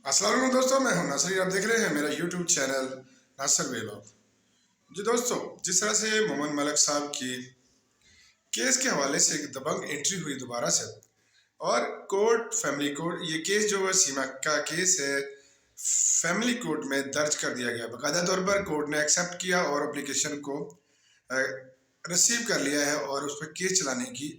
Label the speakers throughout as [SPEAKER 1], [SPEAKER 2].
[SPEAKER 1] अस्सलाम वालेकुम दोस्तों, मैं हूं नासिर। आप देख रहे हैं मेरा यूट्यूब चैनल नासिर व्लॉग। जी दोस्तों, जिस तरह से मोहम्मद मलिक साहब की केस के हवाले से एक दबंग एंट्री हुई दोबारा से, और कोर्ट फैमिली कोर्ट ये केस जो है सीमा का केस है, फैमिली कोर्ट में दर्ज कर दिया गया। बाकायदा तौर पर कोर्ट ने एक्सेप्ट किया और एप्लीकेशन को रिसीव कर लिया है और उस पर केस चलाने की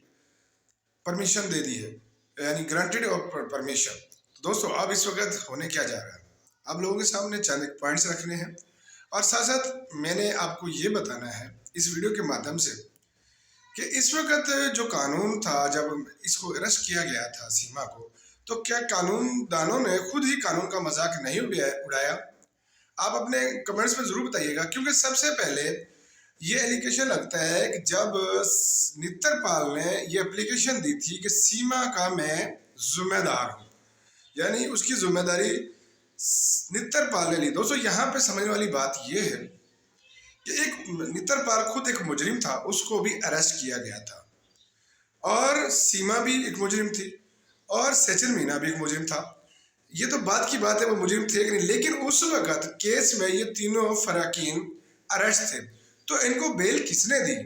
[SPEAKER 1] परमिशन दे दी है, यानी ग्रांटेड ऑफ परमिशन। तो दोस्तों, अब इस वक्त होने क्या जा रहा है, आप लोगों के सामने चंद एक पॉइंट्स रखने हैं और साथ साथ मैंने आपको ये बताना है इस वीडियो के माध्यम से कि इस वक्त जो कानून था, जब इसको अरेस्ट किया गया था सीमा को, तो क्या कानूनदानों ने खुद ही कानून का मजाक नहीं उड़ाया? आप अपने कमेंट्स में जरूर बताइएगा, क्योंकि सबसे पहले ये एलिगेशन लगता है कि जब नित्तरपाल ने ये एप्लीकेशन दी थी कि सीमा का मैं जिम्मेदार हूँ, यानी उसकी जिम्मेदारी नित्तरपाल ने ली। दोस्तों, यहाँ पे समझने वाली बात ये है कि एक नित्तरपाल खुद एक मुजरिम था, उसको भी अरेस्ट किया गया था, और सीमा भी एक मुजरिम थी, और सचिन मीना भी एक मुजरिम था। ये तो बात की बात है वो मुजरिम थे कि नहीं, लेकिन उस वक्त केस में ये तीनों फराकीन अरेस्ट थे, तो इनको बेल किसने दी?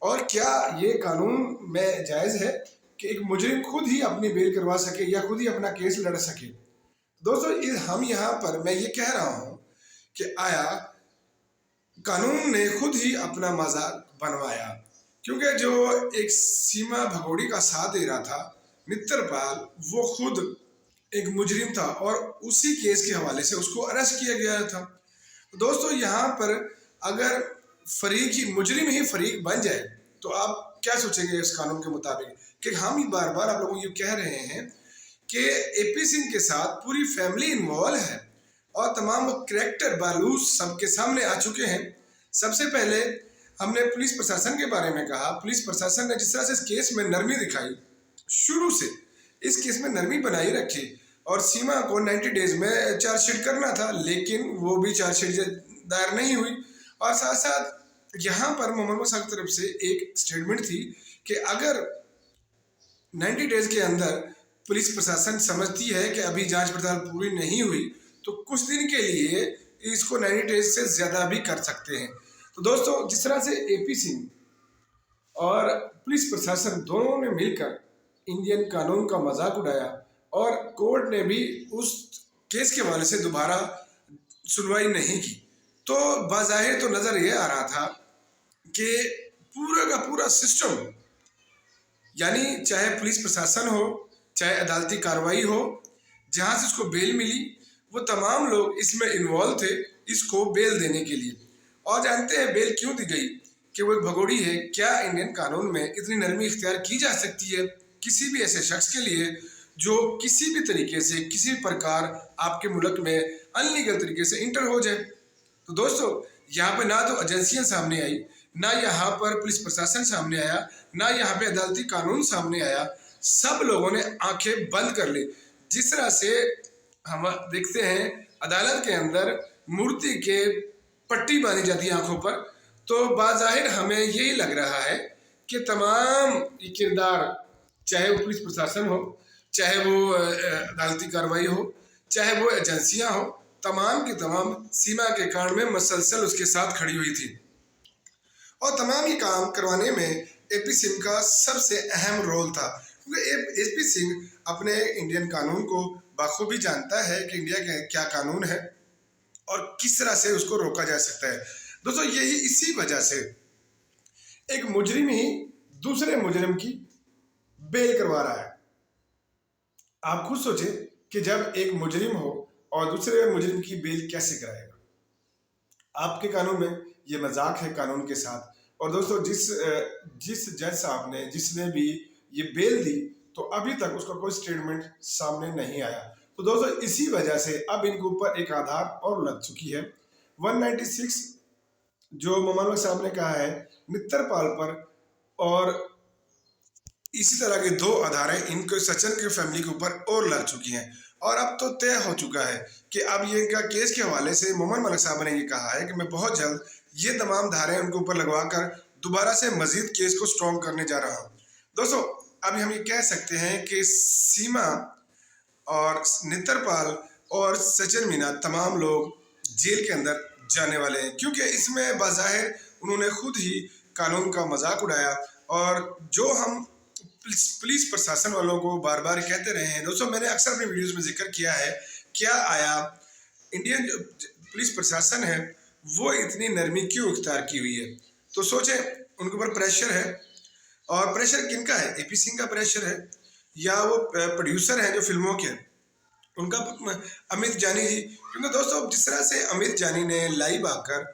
[SPEAKER 1] और क्या ये कानून में जायज़ है कि एक मुजरिम खुद ही अपनी बेल करवा सके या खुद ही अपना केस लड़ सके? दोस्तों, हम यहाँ पर मैं ये कह रहा हूँ कि आया कानून ने खुद ही अपना मजाक बनवाया, क्योंकि जो एक सीमा भगोड़ी का साथ दे रहा था नित्तरपाल, वो खुद एक मुजरिम था और उसी केस के हवाले से उसको अरेस्ट किया गया था। तो दोस्तों, यहाँ पर अगर फरीक ही मुजरिम ही फरीक बन जाए तो आप क्या सोचेंगे इस कानून के मुताबिक? कि हम ही बार बार आप लोगों को ये कह रहे हैं कि एपी सिंह के साथ पूरी फैमिली इन्वॉल्व है और तमाम वो करैक्टर बालूस सबके सामने आ चुके हैं। सबसे पहले हमने पुलिस प्रशासन के बारे में कहा। पुलिस प्रशासन ने जिस तरह से इस केस में नरमी दिखाई, शुरू से इस केस में नरमी बनाई रखी, और सीमा को 90 डेज में चार्जशीट करना था, लेकिन वो भी चार्जशीट दायर नहीं हुई। और साथ साथ यहाँ पर मोहम्मद साहब की तरफ से एक स्टेटमेंट थी कि अगर 90 डेज के अंदर पुलिस प्रशासन समझती है कि अभी जांच पड़ताल पूरी नहीं हुई, तो कुछ दिन के लिए इसको 90 डेज से ज़्यादा भी कर सकते हैं। तो दोस्तों, जिस तरह से एपी सिंह और पुलिस प्रशासन दोनों ने मिलकर इंडियन कानून का मजाक उड़ाया, और कोर्ट ने भी उस केस के हवाले से दोबारा सुनवाई नहीं की, तो बाज़ाहिर तो नज़र ये आ रहा था कि पूरा का पूरा सिस्टम, यानी चाहे पुलिस प्रशासन हो, चाहे अदालती कार्रवाई हो, जहाँ से उसको बेल मिली, वो तमाम लोग इसमें इन्वॉल्व थे इसको बेल देने के लिए। और जानते हैं बेल क्यों दी गई? कि वो एक भगोड़ी है। क्या इंडियन कानून में इतनी नरमी इख्तियार की जा सकती है किसी भी ऐसे शख्स के लिए जो किसी भी तरीके से किसी भी प्रकार आपके मुल्क में अनलीगल तरीके से इंटर हो जाए? तो दोस्तों, यहाँ पे ना तो एजेंसियां सामने आई, ना यहाँ पर पुलिस प्रशासन सामने आया, ना यहाँ पे अदालती कानून सामने आया। सब लोगों ने आंखें बंद कर ली। जिस तरह से हम देखते हैं अदालत के अंदर मूर्ति के पट्टी बांधी जाती है आंखों पर, तो बाज़ाहिर हमें यही लग रहा है कि तमाम किरदार, चाहे वो पुलिस प्रशासन हो, चाहे वो अदालती कार्रवाई हो, चाहे वो एजेंसियां हो, तमाम की तमाम सीमा के कांड में मसलसल उसके साथ खड़ी हुई थी। और तमाम ये काम करवाने में एपी सिंह का सबसे अहम रोल था, क्योंकि एपी सिंह अपने इंडियन कानून को बखूबी जानता है कि इंडिया के क्या कानून है और किस तरह से उसको रोका जा सकता है। दोस्तों, यही इसी वजह से एक मुजरिम ही दूसरे मुजरिम की बेल करवा रहा है। आप खुद सोचें कि जब एक मुजरिम हो और दूसरे मुजरिम की बेल कैसे कराएगा? आपके कानून में ये मजाक है कानून के साथ। और दोस्तों, जिस जज साहब ने जिसने भी ये बेल दी, तो अभी तक उसका कोई स्टेटमेंट सामने नहीं आया। तो दोस्तों, इसी वजह से अब इनके ऊपर एक आधार और लग चुकी है 196, जो मोहम्मद साहब ने कहा है नित्तरपाल पर, और इसी तरह के 2 आधारें इनके सचिन के फैमिली के ऊपर और लग चुकी हैं। और अब तो तय हो चुका है कि अब ये इनका केस के हवाले से मोहम्मद मलिक साहब ने ये कहा है कि मैं बहुत जल्द ये तमाम धाराएं उनके ऊपर लगवाकर दोबारा से मजीद केस को स्ट्रॉन्ग करने जा रहा हूँ। दोस्तों, अभी हम ये कह सकते हैं कि सीमा और नित्तरपाल और सचिन मीना तमाम लोग जेल के अंदर जाने वाले हैं, क्योंकि इसमें बाज़ाहिर उन्होंने खुद ही कानून का मजाक उड़ाया। और जो हम पुलिस प्रशासन वालों को बार बार कहते रहे हैं, दोस्तों मैंने अक्सर अपनी वीडियोस में जिक्र किया है, क्या आया इंडियन जो पुलिस प्रशासन है वो इतनी नरमी क्यों इख्तियार की हुई है। तो सोचें, उनके ऊपर प्रेशर है, और प्रेशर किनका है? एपी सिंह का प्रेशर है, या वो प्रोड्यूसर हैं जो फिल्मों के, उनका अमित जानी जी। क्योंकि दोस्तों जिस तरह से अमित जानी ने लाइव आकर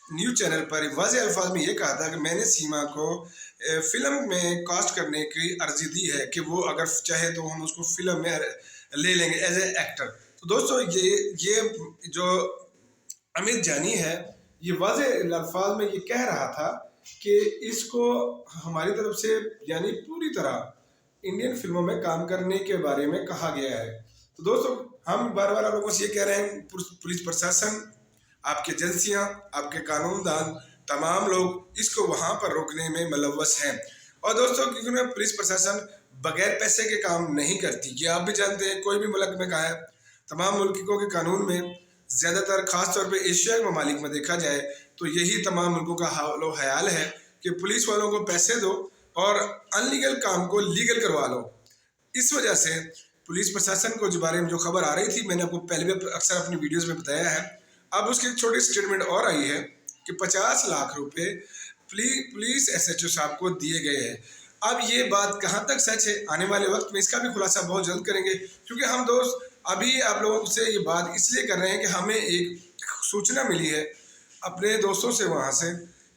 [SPEAKER 1] न्यूज़ चैनल पर वाज़ेह अल्फाज में ये कहा था कि मैंने सीमा को फिल्म में कास्ट करने की अर्जी दी है कि वो अगर चाहे तो हम उसको फिल्म में ले लेंगे एज ए एक्टर। तो दोस्तों ये जो अमित जानी है, ये वाज़ेह अल्फाज में ये कह रहा था कि इसको हमारी तरफ से यानी पूरी तरह इंडियन फिल्मों में काम करने के बारे में कहा गया है। तो दोस्तों हम बार बार आप लोगों से ये कह रहे हैं, पुलिस प्रशासन, आपकी एजेंसियां, आपके कानूनदान, तमाम लोग इसको वहां पर रोकने में मुलव्वस हैं। और दोस्तों क्योंकि पुलिस प्रशासन बगैर पैसे के काम नहीं करती, ये आप भी जानते हैं, कोई भी मुल्क में कहा है, तमाम मुल्कों के कानून में ज़्यादातर खासतौर पे एशिया के ममालिक में देखा जाए तो यही तमाम मुल्कों का हालो ख्याल है कि पुलिस वालों को पैसे दो और अनलीगल काम को लीगल करवा लो। इस वजह से पुलिस प्रशासन को जो बारे में जो खबर आ रही थी, मैंने आपको पहले भी अक्सर अपनी वीडियोस में बताया है, अब उसकी एक छोटी स्टेटमेंट और आई है कि 50 लाख रुपए पुलिस एसएचओ साहब को दिए गए हैं। अब ये बात कहाँ तक सच है, आने वाले वक्त में इसका भी खुलासा बहुत जल्द करेंगे, क्योंकि हम दोस्त अभी आप लोगों से ये बात इसलिए कर रहे हैं कि हमें एक सूचना मिली है अपने दोस्तों से वहाँ से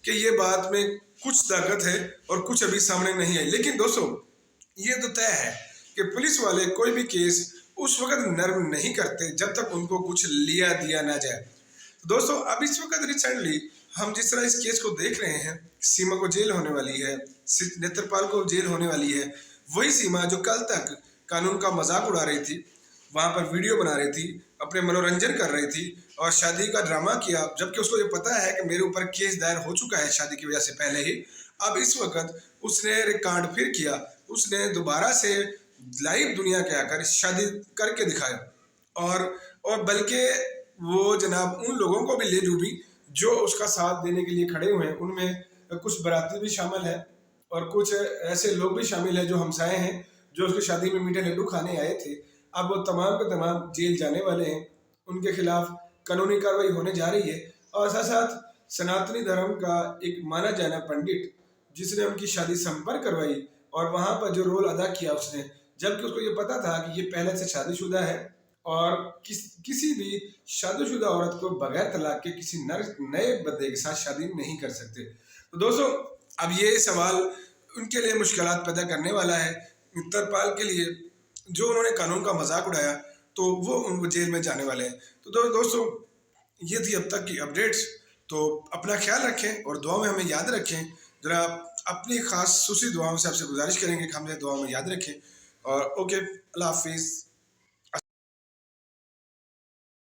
[SPEAKER 1] कि ये बात में कुछ ताकत है और कुछ अभी सामने नहीं आई। लेकिन दोस्तों ये तो तय है कि पुलिस वाले कोई भी केस उस वक्त नर्म नहीं करते जब तक उनको कुछ लिया दिया ना जाए। तो दोस्तों अब इस वक्त रिसेंटली हम जिस तरह इस केस को देख रहे हैं, सीमा को जेल होने वाली है, नेत्रपाल को जेल होने वाली है, वही सीमा जो कल तक कानून का मजाक उड़ा रही थी, वहाँ पर वीडियो बना रही थी, अपने मनोरंजन कर रही थी और शादी का ड्रामा किया, जबकि उसको ये पता है कि मेरे ऊपर केस दायर हो चुका है शादी की वजह से पहले ही। अब इस वक्त उसने रिकॉर्ड फिर किया, उसने दोबारा से लाइव दुनिया के आकर शादी करके दिखाया और बल्कि वो जनाब उन लोगों को भी ले डूबी जो उसका साथ देने के लिए खड़े हुए हैं। उनमें कुछ बाराती भी शामिल है और कुछ ऐसे लोग भी शामिल हैं जो हमसाए हैं, जो उसकी शादी में मीठे लड्डू खाने आए थे। अब वो तमाम के तमाम जेल जाने वाले हैं, उनके खिलाफ कानूनी कार्रवाई होने जा रही है। और साथ साथ सनातनी धर्म का एक माना जाना पंडित जिसने उनकी शादी संपर्क करवाई और वहाँ पर जो रोल अदा किया उसने, जबकि उसको ये पता था कि ये पहले से शादीशुदा है और किसी भी शादीशुदा औरत को बगैर तलाक के किसी नए बंदे के साथ शादी नहीं कर सकते। तो दोस्तों अब ये सवाल उनके लिए मुश्किलात पैदा करने वाला है, नेत्रपाल के लिए, जो उन्होंने कानून का मजाक उड़ाया तो वो जेल में जाने वाले हैं। तो दोस्तों ये थी अब तक की अपडेट्स। तो अपना ख्याल रखें और दुआ में हमें याद रखें। ज़रा अपनी खास सूसी दुआओं से आपसे गुजारिश करेंगे कि हमें दुआ में याद रखें। और ओके, अल्लाह हाफिज़।